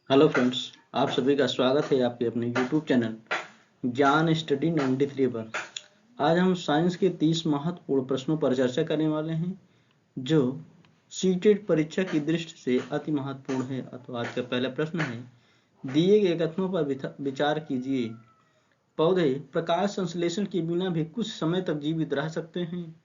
Hello friends, आप सभी का स्वागत है आपके अपने यूट्यूब चैनल ज्ञान स्टडी 93 पर। आज हम साइंस के 30 महत्वपूर्ण प्रश्नों पर चर्चा करने वाले हैं जो सीटेट परीक्षा की दृष्टि से अति महत्वपूर्ण है। तो आज का पहला प्रश्न है, दिए गए कथनों पर विचार कीजिए। पौधे प्रकाश संश्लेषण के बिना भी कुछ समय तक जीवित रह सकते हैं।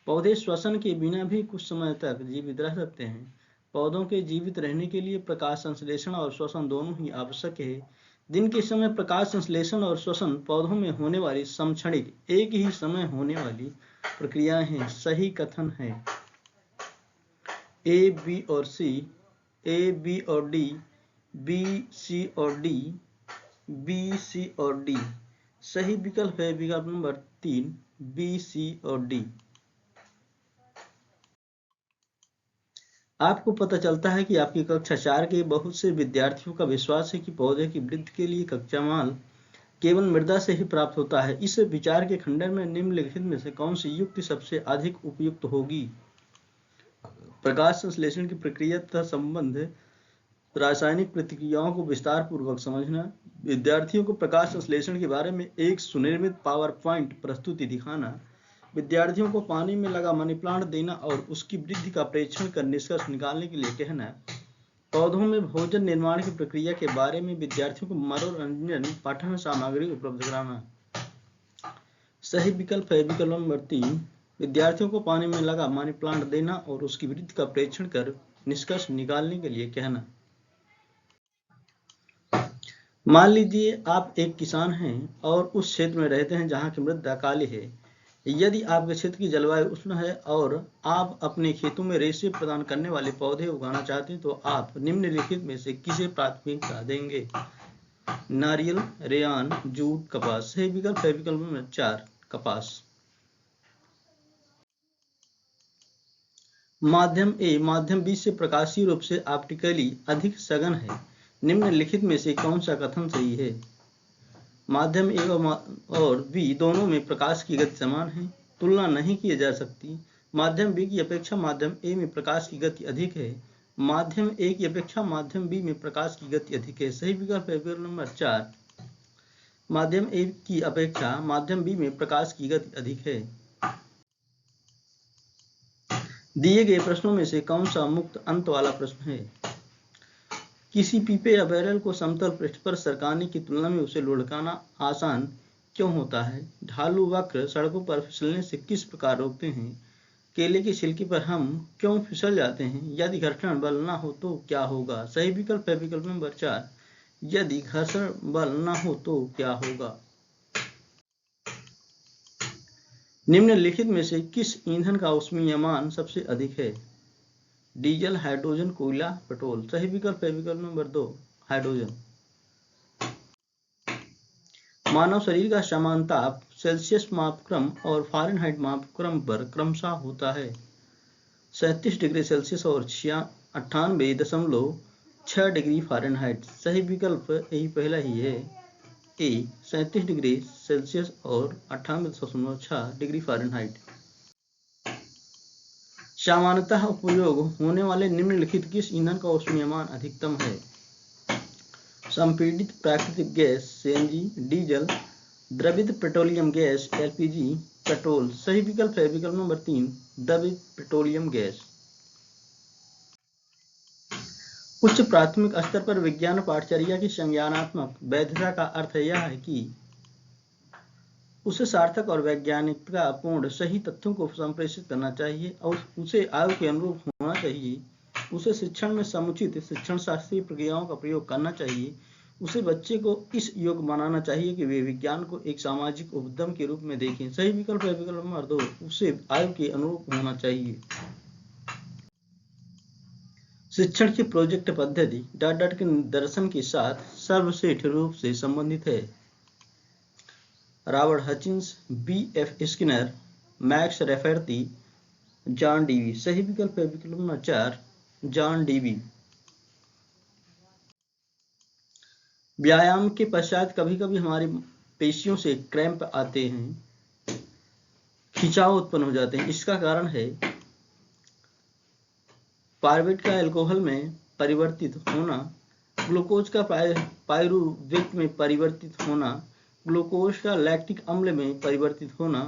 पौधे श्वसन के बिना भी कुछ समय तक जीवित रह सकते हैं। पौधों के जीवित रहने के लिए प्रकाश संश्लेषण और श्वसन दोनों ही आवश्यक है। दिन के समय प्रकाश संश्लेषण और श्वसन पौधों में होने वाली समक्षणिक एक ही समय होने वाली प्रक्रियाएं हैं। सही कथन है ए, बी और सी, ए, बी और डी, बी, सी और डी, बी, सी और डी। सही विकल्प है विकल्प नंबर 3, बी, सी और डी। आपको पता चलता है कि आपकी कक्षा 4 के बहुत से विद्यार्थियों का विश्वास है कि पौधे की वृद्धि के लिए कच्चा माल केवल मृदा से ही प्राप्त होता है। इस विचार के खंडन में निम्नलिखित में से कौन सी युक्ति सबसे अधिक उपयुक्त होगी? प्रकाश संश्लेषण की प्रक्रिया तथा संबंध, रासायनिक प्रतिक्रियाओं को विस्तार पूर्वक समझना, विद्यार्थियों को प्रकाश संश्लेषण के बारे में एक सुनिर्मित पावर पॉइंट प्रस्तुति दिखाना, विद्यार्थियों को पानी में लगा मनी प्लांट देना और उसकी वृद्धि का परीक्षण कर निष्कर्ष निकालने के लिए कहना, पौधों में भोजन निर्माण की प्रक्रिया के बारे में विद्यार्थियों को मनोरंजन पठन सामग्री उपलब्ध कराना। सही विकल्प है विकल्प नंबर 3, विद्यार्थियों को पानी में लगा मनी प्लांट देना और उसकी वृद्धि का परीक्षण कर निष्कर्ष निकालने के लिए कहना। मान लीजिए आप एक किसान हैं और उस क्षेत्र में रहते हैं जहां की मृदा काली है। यदि आपके क्षेत्र की जलवायु उष्ण है और आप अपने खेतों में रेशे प्रदान करने वाले पौधे उगाना चाहते हैं तो आप निम्नलिखित में से किसे प्राथमिकता देंगे? नारियल, रेयान, जूट, कपास। सही विकल्प है विकल्प नंबर 4, कपास। माध्यम ए माध्यम बी से प्रकाशीय रूप से ऑप्टिकली अधिक सघन है। निम्नलिखित में से कौन सा कथन सही है? माध्यम ए और बी दोनों में प्रकाश की गति समान है, तुलना नहीं की जा सकती। माध्यम बी की अपेक्षा माध्यम ए में प्रकाश की गति अधिक है। माध्यम ए की अपेक्षा माध्यम बी में प्रकाश की गति अधिक है। सही विकल्प है विकल्प नंबर 4, माध्यम ए की अपेक्षा माध्यम बी में प्रकाश की गति अधिक है। दिए गए प्रश्नों में से कौन सा मुक्त अंत वाला प्रश्न है? किसी पीपे या बैरल को समतल पृष्ठ पर सरकाने की तुलना में उसे लुढ़काना आसान क्यों होता है? ढालू वक्र सड़कों पर फिसलने से किस प्रकार रोकते हैं? केले की छिलकी पर हम क्यों फिसल जाते हैं? यदि घर्षण बल न हो तो क्या होगा? सही विकल्प है विकल्प नंबर 4, यदि घर्षण बल न हो तो क्या होगा। निम्नलिखित में से किस ईंधन का ऊष्मीयमान सबसे अधिक है? डीजल, हाइड्रोजन, कोयला, पेट्रोल। सही विकल्प है विकल्प नंबर 2, हाइड्रोजन। मानव शरीर का समान ताप सेल्सियस मापक्रम और फ़ारेनहाइट मापक्रम पर क्रमशः होता है 37 डिग्री सेल्सियस और 98.6 डिग्री फ़ारेनहाइट। सही विकल्प यही पहला ही है, ए 37 डिग्री सेल्सियस और 98.6 डिग्री फ़ारेनहाइट। सामान्यतः उपयोग होने वाले निम्नलिखित किस ईंधन का ऊष्मीयमान अधिकतम है? संपीड़ित प्राकृतिक गैस सीएनजी, डीजल, द्रवित पेट्रोलियम गैस एलपीजी, पेट्रोल। सही विकल्प है विकल्प नंबर 3, द्रवित पेट्रोलियम गैस। उच्च प्राथमिक स्तर पर विज्ञान पाठचर्या की संज्ञानात्मक वैधता का अर्थ यह है कि उसे सार्थक और वैज्ञानिकता पूर्ण सही तथ्यों को संप्रेषित करना चाहिए और उसे आयु के अनुरूप होना चाहिए। उसे शिक्षण में समुचित शिक्षण शास्त्रीय प्रक्रियाओं का प्रयोग करना चाहिए। उसे बच्चे को इस योग्य बनाना चाहिए कि वे विज्ञान को एक सामाजिक उपक्रम के रूप में देखें। सही विकल्प है विकल्प नंबर 2, उसे आयु के अनुरूप होना चाहिए। शिक्षण की प्रोजेक्ट पद्धति डाट के दर्शन के साथ सर्वश्रेष्ठ रूप से संबंधित है। Robert Hutchins, B F. Skinner, Max Rafferty, John Dewey. सही विकल्प है विकल्प नंबर 4, जॉन डीवी। व्यायाम के पश्चात कभी कभी हमारी पेशियों से क्रैम्प आते हैं, खिंचाव उत्पन्न हो जाते हैं। इसका कारण है पायरुवेट का अल्कोहल में परिवर्तित होना, ग्लूकोज का पायरुवेट में परिवर्तित होना, ग्लूकोज का लैक्टिक अम्ल में परिवर्तित होना,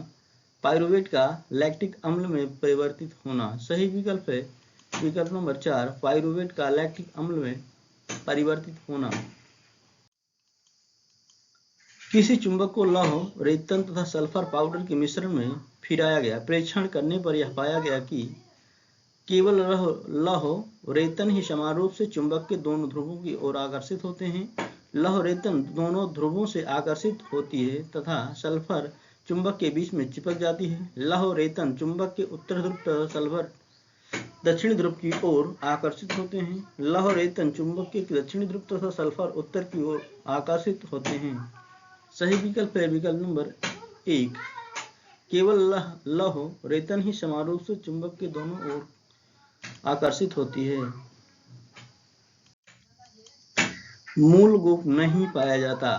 पायरुवेट का लैक्टिक अम्ल में परिवर्तित होना। सही विकल्प है विकल्प नंबर 4, पायरुवेट का लैक्टिक अम्ल में परिवर्तित होना। किसी चुंबक को लौह, रेतन तथा सल्फर पाउडर के मिश्रण में फिराया गया। परीक्षण करने पर यह पाया गया कि केवल लौह रेतन ही समान रूप से चुंबक के दोनों ध्रुवों की ओर आकर्षित होते हैं। लौह रेतन दोनों ध्रुवों से आकर्षित होती है तथा सल्फर चुंबक के बीच में चिपक जाती है। लौह रेतन चुंबक के उत्तर ध्रुव तथा सल्फर दक्षिणी ध्रुव की ओर आकर्षित होते हैं। लौह रेतन चुंबक के दक्षिणी ध्रुव तथा सल्फर उत्तर की ओर आकर्षित होते हैं। सही विकल्प है विकल्प नंबर 1, केवल लौह रेतन ही समान रूप से चुंबक के दोनों ओर आकर्षित होती है। मूल गोप नहीं पाया जाता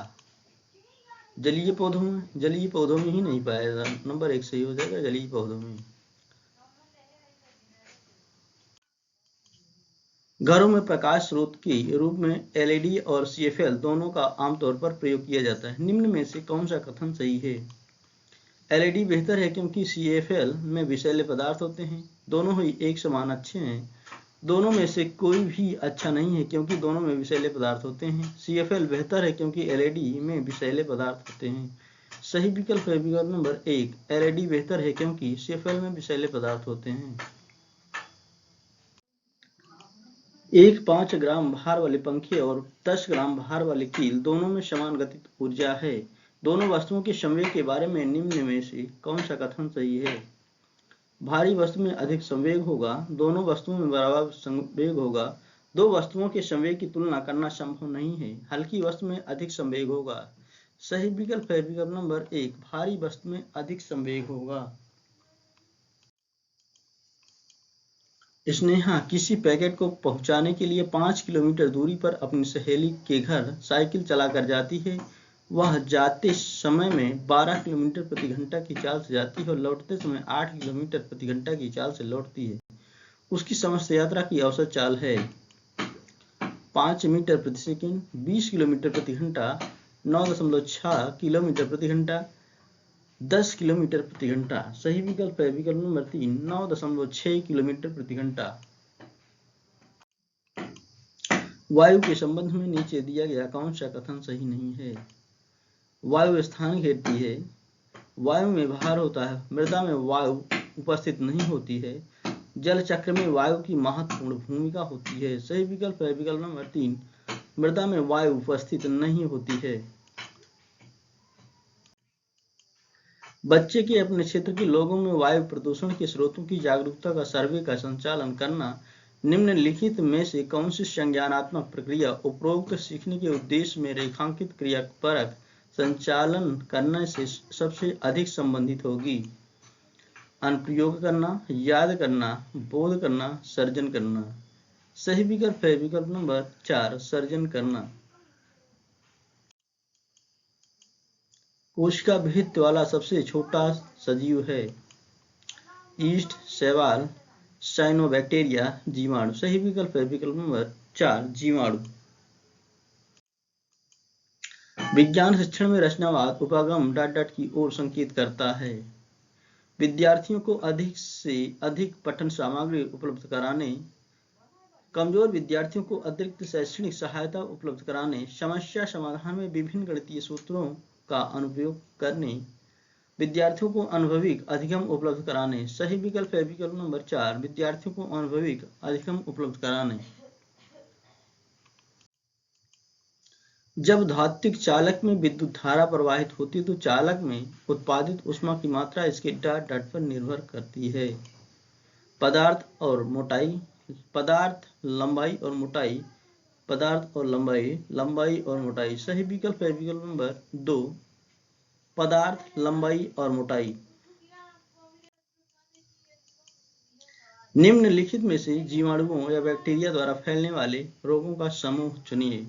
जलीय पौधों में ही नहीं पाया जाता। नंबर 1 सही हो जाएगा, जलीय पौधों में। घरों में प्रकाश स्रोत के रूप में एलईडी और सीएफएल दोनों का आमतौर पर प्रयोग किया जाता है। निम्न में से कौन सा कथन सही है? एलईडी बेहतर है क्योंकि सीएफएल में विषैले पदार्थ होते हैं। दोनों ही एक समान अच्छे हैं। दोनों में से कोई भी अच्छा नहीं है क्योंकि दोनों में विषैले पदार्थ होते हैं। सीएफएल बेहतर है क्योंकि एलईडी में विषैले पदार्थ होते हैं। सही विकल्प है विकल्प नंबर 1, एलईडी बेहतर है क्योंकि सीएफएल में विषैले पदार्थ होते हैं। एक 5 ग्राम भार वाले पंखे और 10 ग्राम भार वाले कील दोनों में समान गतिज ऊर्जा है। दोनों वस्तुओं के संवेग के बारे में निम्न में से कौन सा कथन सही है? भारी वस्तु में अधिक संवेग होगा। दोनों वस्तुओं में बराबर संवेग होगा। दो वस्तुओं के संवेग की तुलना करना संभव नहीं है। हल्की वस्तु में अधिक संवेग होगा। सही विकल्प है विकल्प नंबर 1, भारी वस्तु में अधिक संवेग होगा। स्नेहा किसी पैकेट को पहुंचाने के लिए 5 किलोमीटर दूरी पर अपनी सहेली के घर साइकिल चलाकर जाती है। वह जाते समय में 12 किलोमीटर प्रति घंटा की चाल से जाती है और लौटते समय 8 किलोमीटर प्रति घंटा की चाल से लौटती है। उसकी समस्त यात्रा की औसत चाल है 5 मीटर प्रति सेकंड, 20 किलोमीटर प्रति घंटा, 9.6 किलोमीटर प्रति घंटा, 10 किलोमीटर प्रति घंटा। सही विकल्प है विकल्प नंबर 3, 9.6 किलोमीटर प्रति घंटा। वायु के संबंध में नीचे दिया गया कौन सा कथन सही नहीं है? वायु स्थान घेरती है। वायु में भार होता है। मृदा में वायु उपस्थित नहीं होती है। जल चक्र में वायु की महत्वपूर्ण भूमिका होती है। सही विकल्प है विकल्प नंबर 3, मृदा में वायु उपस्थित नहीं होती है। बच्चे के अपने क्षेत्र के लोगों में वायु प्रदूषण के स्रोतों की जागरूकता का सर्वे का संचालन करना। निम्नलिखित में से कौन सी संज्ञानात्मक प्रक्रिया उपरोक्त सीखने के उद्देश्य में रेखांकित क्रियापरक संचालन करने से सबसे अधिक संबंधित होगी? अनुप्रयोग करना, याद करना, बोध करना, सर्जन करना। सही विकल्प है विकल्प नंबर 4, सर्जन करना। कोशिका भित्ति वाला सबसे छोटा सजीव है। ईस्ट, शैवाल, साइनोबैक्टीरिया, जीवाणु। सही विकल्प है विकल्प नंबर 4, जीवाणु। विज्ञान शिक्षण में रचनावाद उपागम ... की ओर संकेत करता है। विद्यार्थियों को अधिक से अधिक पठन सामग्री उपलब्ध कराने, कमजोर विद्यार्थियों को अतिरिक्त शैक्षणिक सहायता उपलब्ध कराने, समस्या समाधान में विभिन्न गणितीय सूत्रों का अनुप्रयोग करने, विद्यार्थियों को अनुभविक अधिगम उपलब्ध कराने। सही विकल्प है विकल्प नंबर 4, विद्यार्थियों को अनुभविक अधिगम उपलब्ध कराने। जब धात्विक चालक में विद्युत धारा प्रवाहित होती है तो चालक में उत्पादित ऊष्मा की मात्रा इसके डॉट पर निर्भर करती है। पदार्थ और मोटाई, पदार्थ, लंबाई और मोटाई, पदार्थ और लंबाई, लंबाई और मोटाई। सही विकल्प है विकल्प नंबर 2, पदार्थ, लंबाई और मोटाई। निम्नलिखित में से जीवाणुओं या बैक्टीरिया द्वारा फैलने वाले रोगों का समूह चुनिए।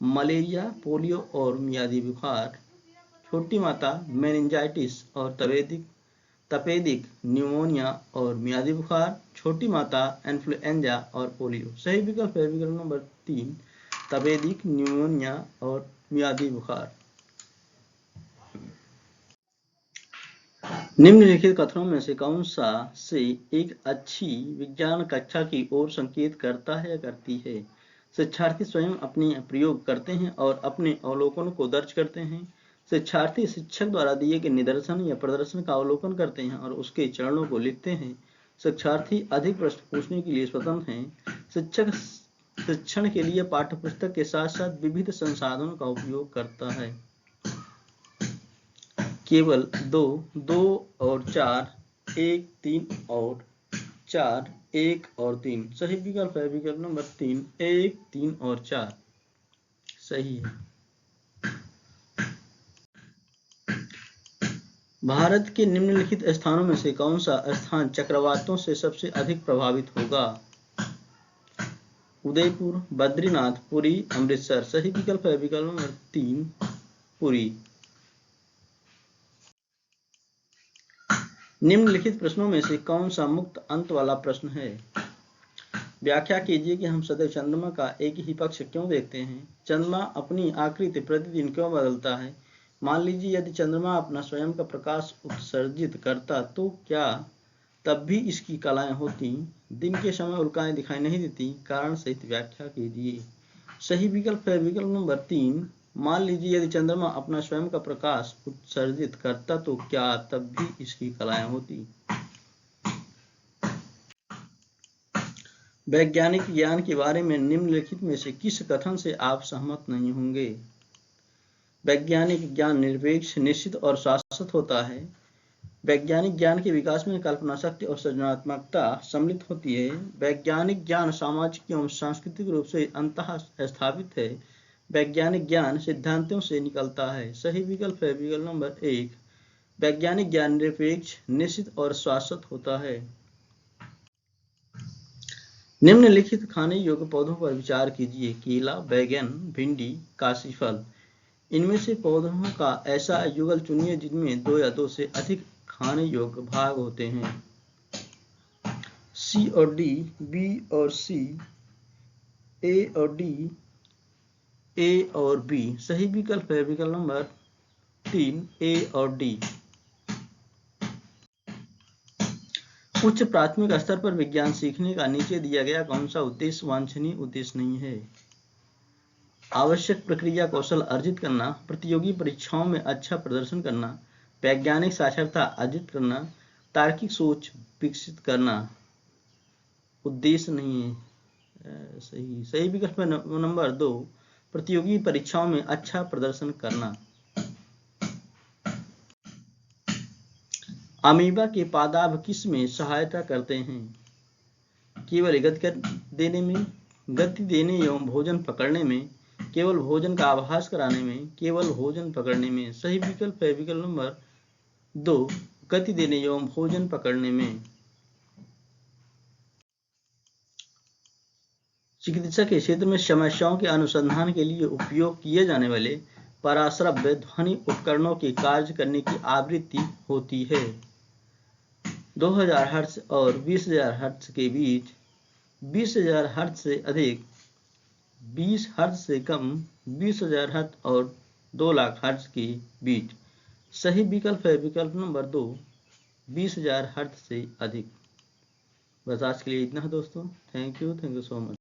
मलेरिया, पोलियो और मियादी बुखार, छोटी माता, मेनिंजाइटिस और तपेदिक न्यूमोनिया और मियादी बुखार, छोटी माता, इन्फ्लुएंजा और पोलियो। सही विकल्प है विकल्प नंबर 3, तपेदिक, न्यूमोनिया और मियादी बुखार। निम्नलिखित कथनों में से कौन सा से एक अच्छी विज्ञान कक्षा की ओर संकेत करता है या करती है? शिक्षार्थी स्वयं अपने प्रयोग करते हैं और अपने अवलोकन को दर्ज करते हैं। शिक्षार्थी शिक्षक द्वारा दिए गए निदर्शन या प्रदर्शन का अवलोकन करते हैं और उसके चरणों को लिखते हैं। शिक्षार्थी अधिक प्रश्न पूछने के लिए स्वतंत्र हैं। शिक्षक शिक्षण के लिए पाठ्यपुस्तक के साथ साथ विविध संसाधनों का उपयोग करता है। केवल 2, 2 और 4, 1, 3 और 4, 1 और 3 सही विकल्प है। विकल्प नंबर 3, 1, 3 और 4 सही है। भारत के निम्नलिखित स्थानों में से कौन सा स्थान चक्रवातों से सबसे अधिक प्रभावित होगा? उदयपुर, बद्रीनाथ, पुरी, अमृतसर सही विकल्प है। विकल्प नंबर 3, पुरी। निम्नलिखित प्रश्नों में से कौन सा मुक्त अंत वाला प्रश्न है? व्याख्या कीजिए कि हम सदैव चंद्रमा का एक ही पक्ष क्यों देखते हैं। चंद्रमा अपनी आकृति प्रतिदिन क्यों बदलता है? मान लीजिए यदि चंद्रमा अपना स्वयं का प्रकाश उत्सर्जित करता तो क्या तब भी इसकी कलाएं होती? दिन के समय उल्काएं दिखाई नहीं देती। कारण सहित व्याख्या कीजिए। सही विकल्प है विकल्प नंबर 3। मान लीजिए यदि चंद्रमा अपना स्वयं का प्रकाश उत्सर्जित करता तो क्या तब भी इसकी कलाएं होती? वैज्ञानिक ज्ञान के बारे में निम्नलिखित में से किस कथन से आप सहमत नहीं होंगे? वैज्ञानिक ज्ञान निरपेक्ष, निश्चित और शाश्वत होता है। वैज्ञानिक ज्ञान के विकास में कल्पना शक्ति और सृजनात्मकता सम्मिलित होती है। वैज्ञानिक ज्ञान सामाजिक एवं सांस्कृतिक रूप से अंतः स्थापित है। वैज्ञानिक ज्ञान सिद्धांतों से निकलता है। सही विकल्प है विकल्प नंबर 1। वैज्ञानिक ज्ञान निरपेक्ष, निश्चित और शाश्वत होता है। निम्नलिखित खाने योग्य पौधों पर विचार कीजिए। केला, बैगन, भिंडी, काशीफल। इनमें से पौधों का ऐसा युगल चुनिए जिनमें 2 या 2 से अधिक खाने योग्य भाग होते हैं। सी और डी, बी और सी, ए और डी, ए और बी सही विकल्प है विकल्प नंबर 3, ए और डी। उच्च प्राथमिक स्तर पर विज्ञान सीखने का नीचे दिया गया कौन सा उद्देश्य वांछनीय उद्देश्य नहीं है? आवश्यक प्रक्रिया कौशल अर्जित करना, प्रतियोगी परीक्षाओं में अच्छा प्रदर्शन करना, वैज्ञानिक साक्षरता अर्जित करना, तार्किक सोच विकसित करना। उद्देश्य नहीं है। सही विकल्प नंबर 2, प्रतियोगी परीक्षाओं में अच्छा प्रदर्शन करना। अमीबा के पादाभ किस में सहायता करते हैं? केवल गति देने एवं भोजन पकड़ने में, केवल भोजन का आभास कराने में, केवल भोजन पकड़ने में। सही विकल्प है विकल्प नंबर 2, गति देने एवं भोजन पकड़ने में। चिकित्सा के क्षेत्र में समस्याओं के अनुसंधान के लिए उपयोग किए जाने वाले पराश्रव्य ध्वनि उपकरणों के कार्य करने की आवृत्ति होती है 2000 हर्ट्ज और 20000 हर्ट्ज के बीच, 20000 हर्ट्ज से अधिक, 20 हर्ट्ज से कम, 20000 हर्ट्ज और 2 लाख हर्ट्ज के बीच। सही विकल्प है विकल्प नंबर 2, 20000 हर्ट्ज से अधिक। बस आज के लिए इतना है दोस्तों। Thank you so much.